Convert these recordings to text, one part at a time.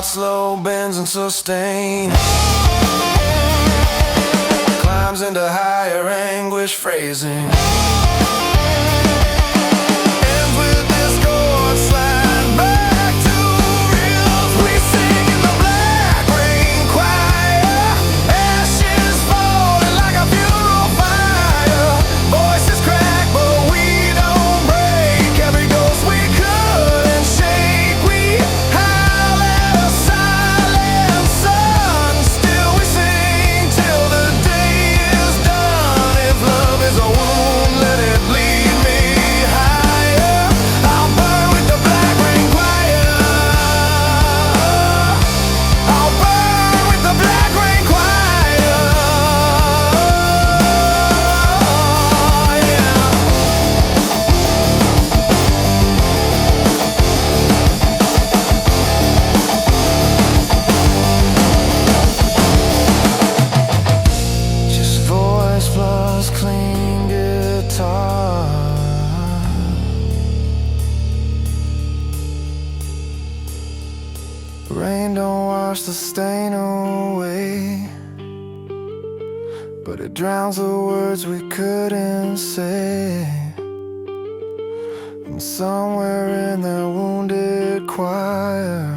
slow bends and sustain, climbs into higher anguish phrasing. Ends with this chord slide back to reels. We sing in the black rain choir, ashes falling like a funeral fire. Voices crack but we don't break. Every ghost we couldn't shake, we howl at a silent sun. Still we sing till the day is done. If love is a wound, let it lead me higher. I'll burn with the black rain choir. I'll burn with the black rain choir. Yeah. Just voice plus clean guitar. Rain don't wash the stain away, but it drowns the words we couldn't say. And somewhere in their wounded choir,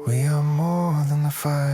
we are more than the fire.